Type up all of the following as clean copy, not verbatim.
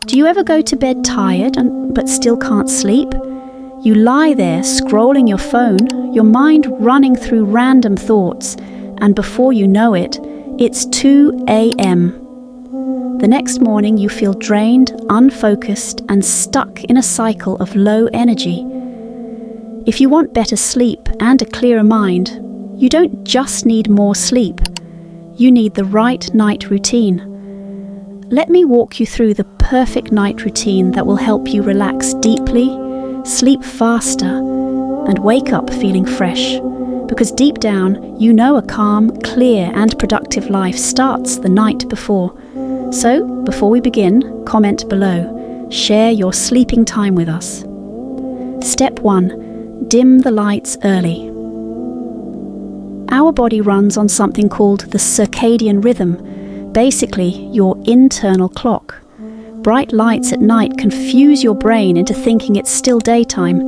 Do you ever go to bed tired but still can't sleep? You lie there scrolling your phone, your mind running through random thoughts, and before you know it, it's 2 a.m. The next morning you feel drained, unfocused, and stuck in a cycle of low energy. If you want better sleep and a clearer mind, you don't just need more sleep. You need the right night routine. Let me walk you through the perfect night routine that will help you relax deeply, sleep faster, and wake up feeling fresh. Because deep down, you know a calm, clear, and productive life starts the night before. So, before we begin, comment below. Share your sleeping time with us. Step 1. Dim the lights early. Our body runs on something called the circadian rhythm, basically your internal clock. Bright lights at night confuse your brain into thinking it's still daytime.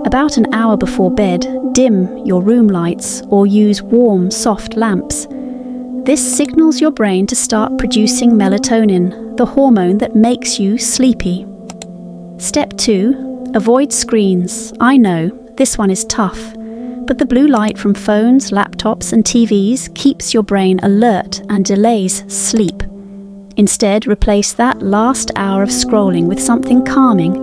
About an hour before bed, dim your room lights or use warm, soft lamps. This signals your brain to start producing melatonin, the hormone that makes you sleepy. Step 2. Avoid screens. I know, this one is tough, but the blue light from phones, laptops, and TVs keeps your brain alert and delays sleep. Instead, replace that last hour of scrolling with something calming.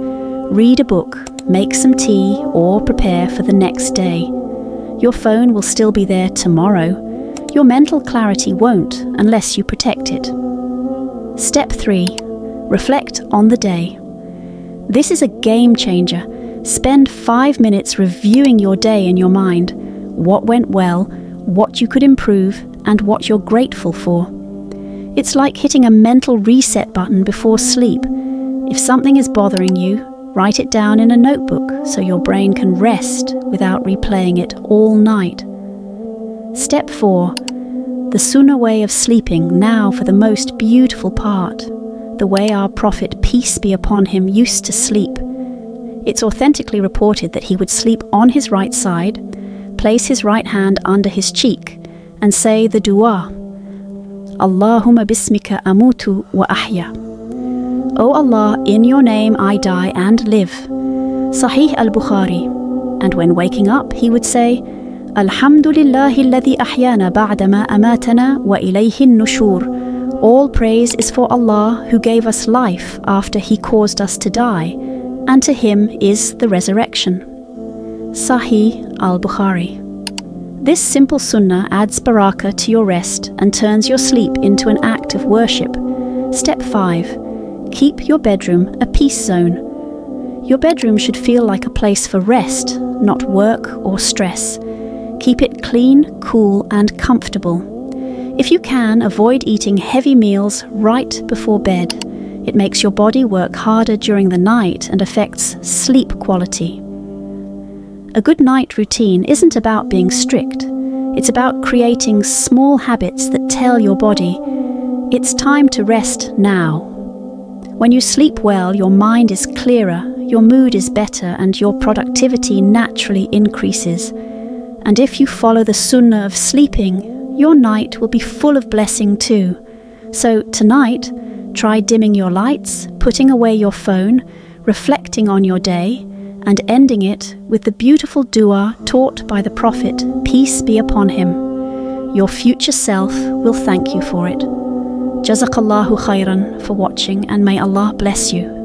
Read a book, make some tea, or prepare for the next day. Your phone will still be there tomorrow. Your mental clarity won't unless you protect it. Step 3. Reflect on the day. This is a game changer. Spend 5 minutes reviewing your day in your mind. What went well, what you could improve, and what you're grateful for. It's like hitting a mental reset button before sleep. If something is bothering you, write it down in a notebook so your brain can rest without replaying it all night. Step 4. The Sunnah way of sleeping, now for the most beautiful part. The way our Prophet, peace be upon him, used to sleep. It's authentically reported that he would sleep on his right side, place his right hand under his cheek, and say the dua, Allahumma bismika amutu wa ahya. O Allah, in your name I die and live. Sahih al-Bukhari. And when waking up, he would say, Alhamdulillahi alladhi ahyana ba'dama amatana wa ilayhi nushur. All praise is for Allah who gave us life after he caused us to die, and to him is the resurrection. Sahih al-Bukhari. This simple sunnah adds barakah to your rest and turns your sleep into an act of worship. Step 5. Keep your bedroom a peace zone. Your bedroom should feel like a place for rest, not work or stress. Keep it clean, cool, and comfortable. If you can, avoid eating heavy meals right before bed. It makes your body work harder during the night and affects sleep quality. A good night routine isn't about being strict. It's about creating small habits that tell your body, it's time to rest now. When you sleep well, your mind is clearer, your mood is better, and your productivity naturally increases. And if you follow the sunnah of sleeping, your night will be full of blessing too. So tonight, try dimming your lights, putting away your phone, reflecting on your day, and ending it with the beautiful dua taught by the Prophet, peace be upon him. Your future self will thank you for it. Jazakallahu khairan for watching, and may Allah bless you.